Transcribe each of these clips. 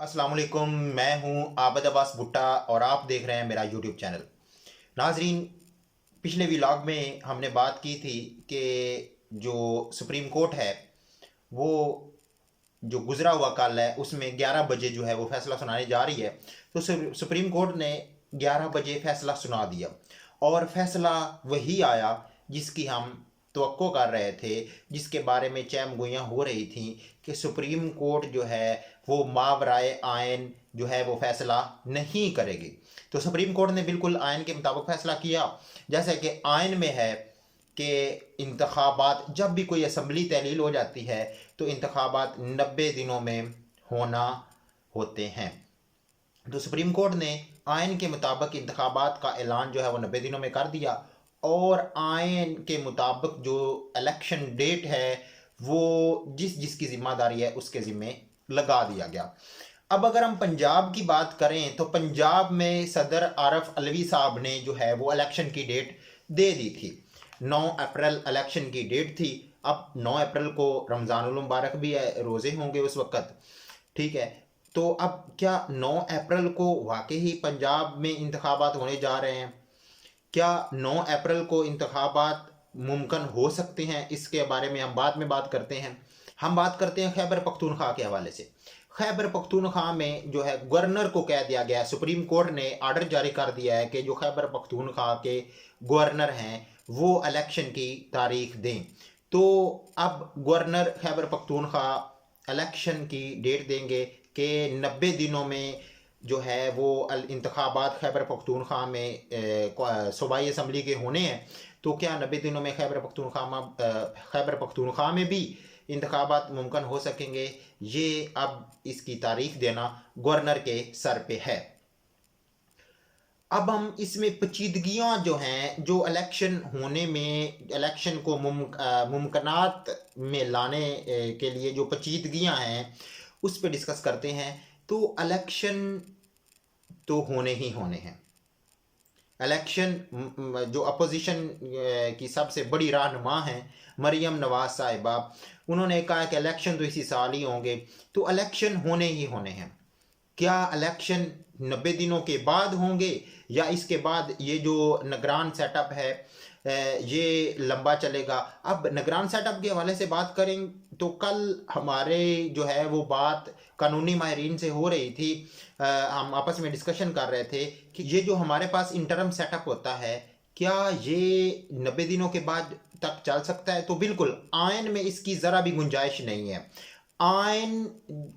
अस्सलाम वालेकुम। मैं हूं आबद अब्बास भुट्टा और आप देख रहे हैं मेरा यूट्यूब चैनल। नाजरीन, पिछले व्लॉग में हमने बात की थी कि जो सुप्रीम कोर्ट है वो जो गुजरा हुआ कल है उसमें 11 बजे जो है वो फैसला सुनाने जा रही है। तो सुप्रीम कोर्ट ने 11 बजे फैसला सुना दिया और फैसला वही आया जिसकी हम तवक्को कर रहे थे, जिसके बारे में चहमगोइयाँ हो रही थी कि सुप्रीम कोर्ट जो है वो मावराए आयन जो है वो फैसला नहीं करेगी। तो सुप्रीम कोर्ट ने बिल्कुल आयन के मुताबिक फैसला किया। जैसे कि आयन में है कि इंतखाबात जब भी कोई असम्बली तहलील हो जाती है तो इंतखाबात 90 दिनों में होना होते हैं। तो सुप्रीम कोर्ट ने आयन के मुताबिक इंतखाबात का ऐलान जो है वो 90 दिनों में कर दिया और आयन के मुताबिक जो इलेक्शन डेट है वो जिसकी ज़िम्मेदारी है उसके ज़िम्मे लगा दिया गया। अब अगर हम पंजाब की बात करें तो पंजाब में सदर आरफ अलवी साहब ने जो है वो इलेक्शन की डेट दे दी थी। 9 अप्रैल इलेक्शन की डेट थी। अब 9 अप्रैल को रमज़ानुल मुबारक भी है, रोज़े होंगे उस वक़्त, ठीक है। तो अब क्या 9 अप्रैल को वाकई ही पंजाब में इंतखाबात होने जा रहे हैं? क्या 9 अप्रैल को इंतखाबात मुमकिन हो सकते हैं? इसके बारे में हम बाद में बात करते हैं। हम बात करते हैं खैबर पख्तूनख्वा के हवाले से। खैबर पख्तूनख्वा में जो है गवर्नर को कह दिया गया, सुप्रीम कोर्ट ने आर्डर जारी कर दिया है कि जो खैबर पख्तूनख्वा के गवर्नर हैं वो इलेक्शन की तारीख दें। तो अब गवर्नर खैबर पख्तूनख्वा इलेक्शन की डेट देंगे कि 90 दिनों में जो है वो इंतखाबात खैबर पख्तूनख्वा में सूबाई असम्बली के होने हैं। तो क्या 90 दिनों में खैबर पख्तूनख्वा में भी इंतखाबात मुमकिन हो सकेंगे? ये अब इसकी तारीख देना गवर्नर के सर पे है। अब हम इसमें पेचीदगियाँ जो हैं, जो इलेक्शन होने में, इलेक्शन को मुमकिनात में लाने के लिए जो पेचीदगियाँ हैं उस पर डिस्कस करते हैं। तो इलेक्शन तो होने ही होने हैं। इलेक्शन जो अपोजिशन की सबसे बड़ी रहनुमा हैं मरियम नवाज साहिबा, उन्होंने कहा कि इलेक्शन तो इसी साल ही होंगे। तो इलेक्शन होने ही होने हैं। क्या इलेक्शन 90 दिनों के बाद होंगे या इसके बाद ये जो निगरान सेटअप है ये लंबा चलेगा? अब निगरान सेटअप के हवाले से बात करें तो कल हमारे जो है वो बात कानूनी माहिरीन से हो रही थी। हम आपस में डिस्कशन कर रहे थे कि ये जो हमारे पास इंटरम सेटअप होता है क्या ये 90 दिनों के बाद तक चल सकता है? तो बिल्कुल आयन में इसकी ज़रा भी गुंजाइश नहीं है। आयन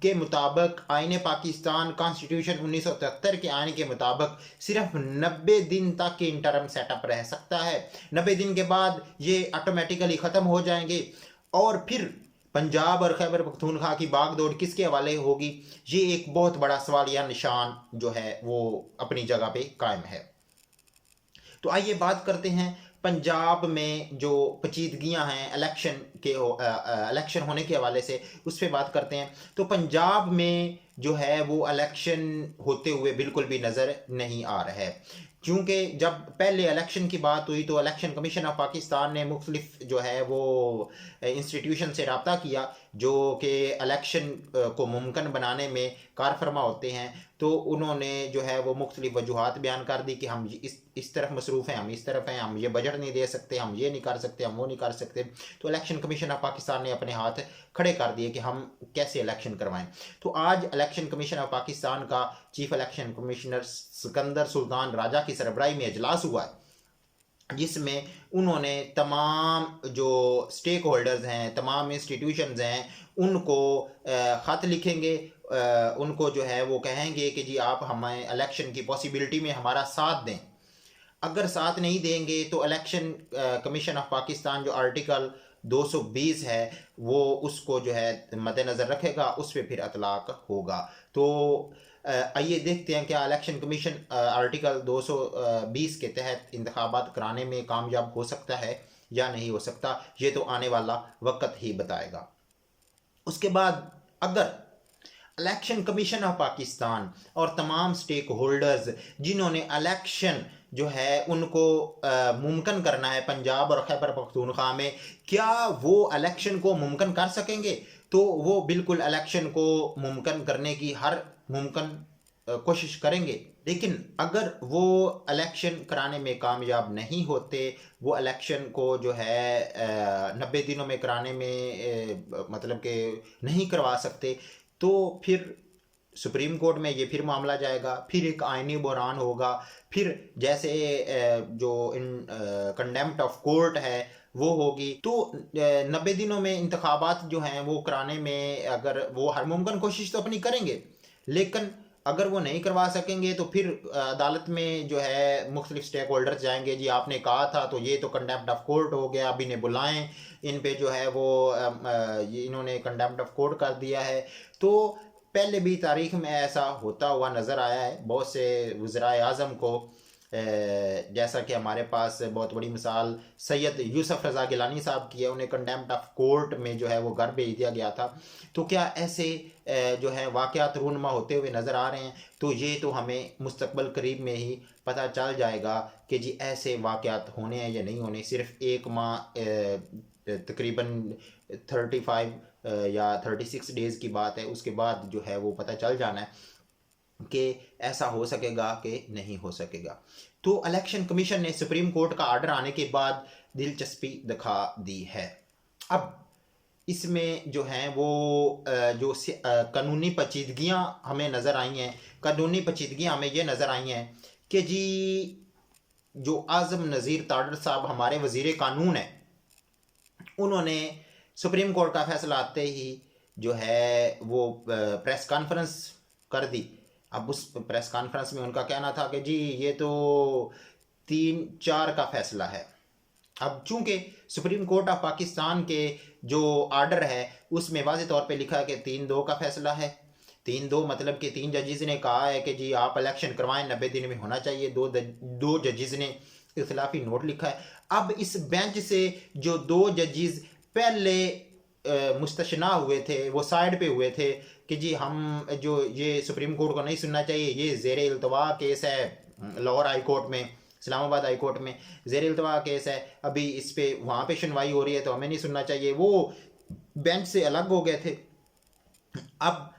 के मुताबिक, आयन पाकिस्तान कॉन्स्टिट्यूशन 1973 के आयन के मुताबिक सिर्फ 90 दिन तक के इंटरम सेटअप रह सकता है। 90 दिन के बाद ये ऑटोमेटिकली ख़त्म हो जाएंगे और फिर पंजाब और खैबर पख्तूनख्वा की बागडोर किसके हवाले होगी? ये एक बहुत बड़ा सवालिया निशान जो है वो अपनी जगह पे कायम है। तो आइए बात करते हैं पंजाब में जो पेचीदगियां हैं इलेक्शन होने के हवाले से, उस पर बात करते हैं। तो पंजाब में जो है वो इलेक्शन होते हुए बिल्कुल भी नज़र नहीं आ रहा है, क्योंकि जब पहले इलेक्शन की बात हुई तो इलेक्शन कमीशन ऑफ पाकिस्तान ने मुख्तलिफ जो है वो इंस्टीट्यूशन से रब्ता किया जो कि इलेक्शन को मुमकिन बनाने में कारफरमा होते हैं। तो उन्होंने जो है वो मुख्तलिफ वजूहात बयान कर दी कि हम इस तरफ मसरूफ़ हैं, हम इस तरफ हैं, हम ये बजट नहीं दे सकते, हम ये नहीं कर सकते, हम वो नहीं कर सकते। तो इलेक्शन कमीशन ऑफ पाकिस्तान ने अपने हाथ खड़े कर दिए कि हम कैसे इलेक्शन करवाएं। तो आज इलेक्शन कमीशन ऑफ पाकिस्तान का chief election commissioner Sikandar Sultan Raja की सरबराही में इजलास हुआ है, जिसमें उन्होंने तमाम जो स्टेक होल्डर्स हैं, तमाम इंस्टीट्यूशंस हैं, उनको ख़त लिखेंगे। उनको जो है वो कहेंगे कि जी आप हमें इलेक्शन की पॉसिबिलिटी में हमारा साथ दें। अगर साथ नहीं देंगे तो इलेक्शन कमीशन ऑफ पाकिस्तान जो आर्टिकल 220 है वो उसको जो है मद्देनज़र रखेगा, उस पर फिर अतलाक होगा। तो आइए देखते हैं क्या इलेक्शन कमीशन आर्टिकल 220 के तहत इंतखाबात कराने में कामयाब हो सकता है या नहीं हो सकता। ये तो आने वाला वक्त ही बताएगा। उसके बाद अगर इलेक्शन कमीशन ऑफ पाकिस्तान और तमाम स्टेक होल्डर्स जिन्होंने इलेक्शन जो है उनको मुमकिन करना है पंजाब और खैबर पख्तूनख्वा में, क्या वो इलेक्शन को मुमकिन कर सकेंगे? तो वो बिल्कुल इलेक्शन को मुमकिन करने की हर मुमकिन कोशिश करेंगे। लेकिन अगर वो इलेक्शन कराने में कामयाब नहीं होते, वो इलेक्शन को जो है 90 दिनों में कराने में मतलब कि नहीं करवा सकते, तो फिर सुप्रीम कोर्ट में ये फिर मामला जाएगा, फिर एक आइनी बहरान होगा, फिर जैसे जो इन कंडेम्प्ट ऑफ कोर्ट है वो होगी। तो 90 दिनों में इंतखाबात जो हैं वो कराने में अगर वो हर मुमकिन कोशिश तो अपनी करेंगे, लेकिन अगर वो नहीं करवा सकेंगे तो फिर अदालत में जो है मुख्तलिफ स्टेक होल्डर्स जाएंगे, जी आपने कहा था तो ये तो कंडेम्प्ट ऑफ कोर्ट हो गया, अब इन्हें बुलाएं, इन पे जो है वो इन्होंने कंडेम्प्ट ऑफ कोर्ट कर दिया है। तो पहले भी तारीख में ऐसा होता हुआ नज़र आया है बहुत से वज़राए आज़म को, जैसा कि हमारे पास बहुत बड़ी मिसाल सैयद यूसुफ रज़ा गिलानी साहब की है, उन्हें कंडेम्प्ट ऑफ कोर्ट में जो है वो घर भेज दिया गया था। तो क्या ऐसे जो है वाक़यात रूनमा होते हुए नज़र आ रहे हैं? तो ये तो हमें मुस्तकबिल करीब में ही पता चल जाएगा कि जी ऐसे वाक़यात होने हैं या नहीं होने। सिर्फ एक माह तकरीबन 35 या 36 डेज़ की बात है, उसके बाद जो है वो पता चल जाना है कि ऐसा हो सकेगा कि नहीं हो सकेगा। तो इलेक्शन कमीशन ने सुप्रीम कोर्ट का आर्डर आने के बाद दिलचस्पी दिखा दी है। अब इसमें जो हैं वो जो कानूनी पेचीदगियाँ हमें नज़र आई हैं, कानूनी पेचीदगियाँ हमें ये नज़र आई हैं कि जी जो आज़म नज़ीर ताडर साहब हमारे वज़ीर कानून हैं, उन्होंने सुप्रीम कोर्ट का फैसला आते ही जो है वो प्रेस कॉन्फ्रेंस कर दी। अब उस प्रेस कॉन्फ्रेंस में उनका कहना था कि जी ये तो 3-4 का फैसला है। अब चूंकि सुप्रीम कोर्ट ऑफ पाकिस्तान के जो आर्डर है उसमें वाज़ेह तौर पे लिखा है कि 3-2 का फैसला है। 3-2 मतलब कि 3 जजेस ने कहा है कि जी आप इलेक्शन करवाएं, 90 दिन में होना चाहिए। दो जजेस ने इख्तिलाफी नोट लिखा है। अब इस बेंच से जो 2 जजेस पहले मुस्तशना हुए थे, वो साइड पे हुए थे कि जी हम जो ये सुप्रीम कोर्ट को नहीं सुनना चाहिए, ये ज़ेर इल्तवा केस है लाहौर हाई कोर्ट में, इस्लामाबाद हाई कोर्ट में ज़ेर इल्तवा केस है, अभी इस पे वहाँ पे सुनवाई हो रही है तो हमें नहीं सुनना चाहिए, वो बेंच से अलग हो गए थे। अब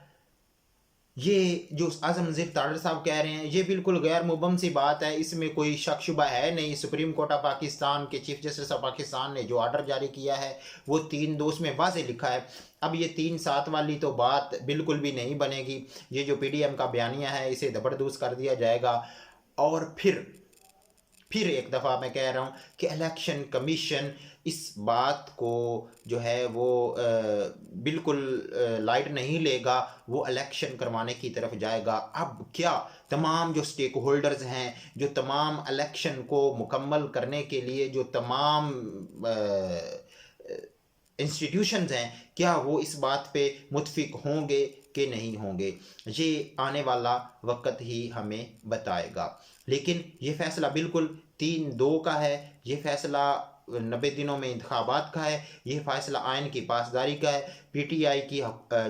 ये जो आज़म नज़ीर ताडर साहब कह रहे हैं ये बिल्कुल गैर मुबम सी बात है, इसमें कोई शक शुबा है नहीं। सुप्रीम कोर्ट ऑफ पाकिस्तान के चीफ जस्टिस ऑफ पाकिस्तान ने जो आर्डर जारी किया है वो 3-2 में वाज़े लिखा है। अब ये 3-7 वाली तो बात बिल्कुल भी नहीं बनेगी। ये जो PDM का बयानिया है इसे ज़बरदस्त कर दिया जाएगा। और फिर एक दफ़ा मैं कह रहा हूँ कि इलेक्शन कमीशन इस बात को जो है वो बिल्कुल लाइट नहीं लेगा, वो इलेक्शन करवाने की तरफ जाएगा। अब क्या तमाम जो स्टेक होल्डर्स हैं, जो तमाम इलेक्शन को मुकम्मल करने के लिए जो तमाम इंस्टीट्यूशंस हैं, क्या वो इस बात पे मुत्फिक होंगे कि नहीं होंगे, ये आने वाला वक्त ही हमें बताएगा। लेकिन ये फ़ैसला बिल्कुल 3-2 का है, ये फ़ैसला 90 दिनों में इंतखाबात का है, ये फ़ैसला आइन की पासदारी का है। PTI की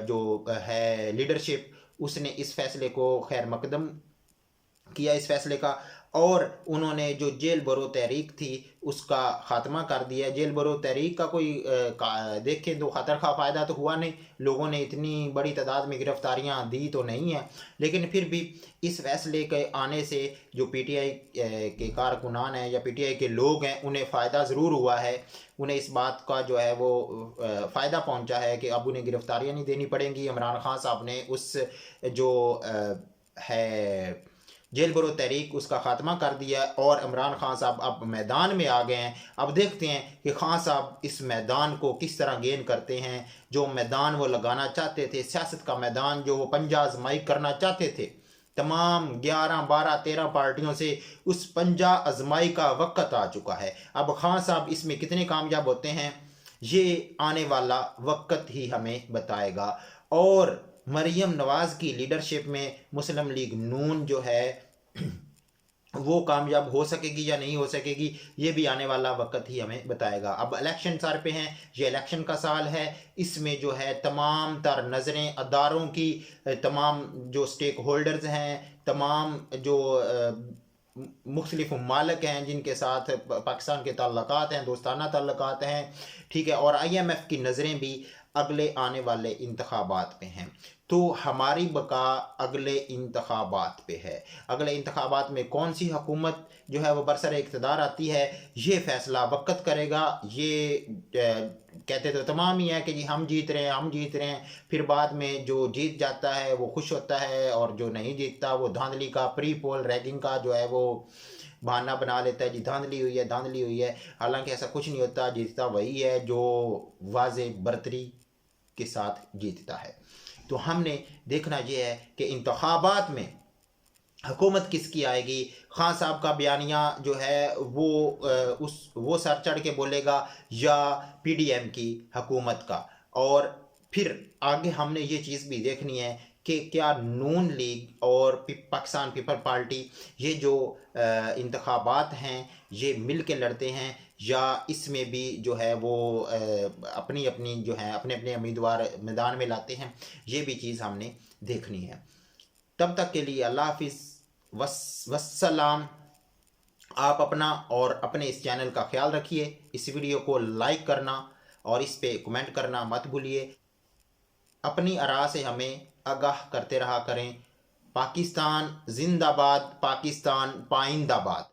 जो है लीडरशिप उसने इस फैसले को खैर मकदम किया इस फैसले का, और उन्होंने जो जेल बरो तहरीक थी उसका ख़ात्मा कर दिया। जेल बरो तहरीक का कोई देखें तो ख़तर खा फ़ायदा तो हुआ नहीं, लोगों ने इतनी बड़ी तादाद में गिरफ़्तारियाँ दी तो नहीं हैं, लेकिन फिर भी इस फैसले के आने से जो PTI के कारकुनान हैं या PTI के लोग हैं उन्हें फ़ायदा ज़रूर हुआ है। उन्हें इस बात का जो है वो फ़ायदा पहुँचा है कि अब उन्हें गिरफ़्तारियाँ नहीं देनी पड़ेंगी। इमरान खान साहब ने उस जो है जेल बरो तहरीक उसका ख़ात्मा कर दिया और इमरान खान साहब अब मैदान में आ गए हैं। अब देखते हैं कि खान साहब इस मैदान को किस तरह गेन करते हैं। जो मैदान वो लगाना चाहते थे, सियासत का मैदान जो वो पंजा आजमाई करना चाहते थे, तमाम 11, 12, 13 पार्टियों से उस पंजा आजमाई का वक्त आ चुका है। अब खान साहब इसमें कितने कामयाब होते हैं ये आने वाला वक्त ही हमें बताएगा। और मरीम नवाज़ की लीडरशिप में मुस्लिम लीग नून जो है वो कामयाब हो सकेगी या नहीं हो सकेगी ये भी आने वाला वक्त ही हमें बताएगा। अब इलेक्शन सर पे हैं, ये इलेक्शन का साल है, इसमें जो है तमाम तर नज़रें अदारों की, तमाम जो स्टेक होल्डर्स हैं, तमाम जो मुख्तलिफ ममालिक हैं जिनके साथ पाकिस्तान के ताल्लुकात हैं, दोस्ताना ताल्लुकात हैं, ठीक है, और IMF की नज़रें भी अगले आने वाले इंतखाबात पे हैं। तो हमारी बका अगले इंतखाबात पे है। अगले इंतखाबात में कौन सी हुकूमत जो है वो बरसर इक़्तिदार आती है, ये फ़ैसला वक़्त करेगा। ये कहते तो तमाम ही हैं कि जी हम जीत रहे हैं, हम जीत रहे हैं। फिर बाद में जो जीत जाता है वो खुश होता है, और जो नहीं जीतता वो धांधली का, प्री पोल रैगिंग का जो है वो बहाना बना लेता है, जी धांधली हुई है, धांधली हुई है। हालांकि ऐसा कुछ नहीं होता, जीतता वही है जो वाज़े बरतरी के साथ जीतता है। तो हमने देखना यह है कि इंतखाबात में हुकूमत किसकी आएगी। खान साहब का बयानिया जो है वो सर चढ़ के बोलेगा, या पीडीएम की हुकूमत का। और फिर आगे हमने ये चीज़ भी देखनी है कि क्या नून लीग और पाकिस्तान पीपल पार्टी ये जो इंतखाबात हैं ये मिल के लड़ते हैं, या इसमें भी जो है वो अपनी अपनी जो है अपने अपने उम्मीदवार मैदान में लाते हैं। ये भी चीज़ हमने देखनी है। तब तक के लिए अल्लाह हाफिज़, वस्सलाम। आप अपना और अपने इस चैनल का ख्याल रखिए। इस वीडियो को लाइक करना और इस पे कमेंट करना मत भूलिए। अपनी आरा से हमें आगाह करते रहा करें। पाकिस्तान जिंदाबाद, पाकिस्तान पाइंदाबाद।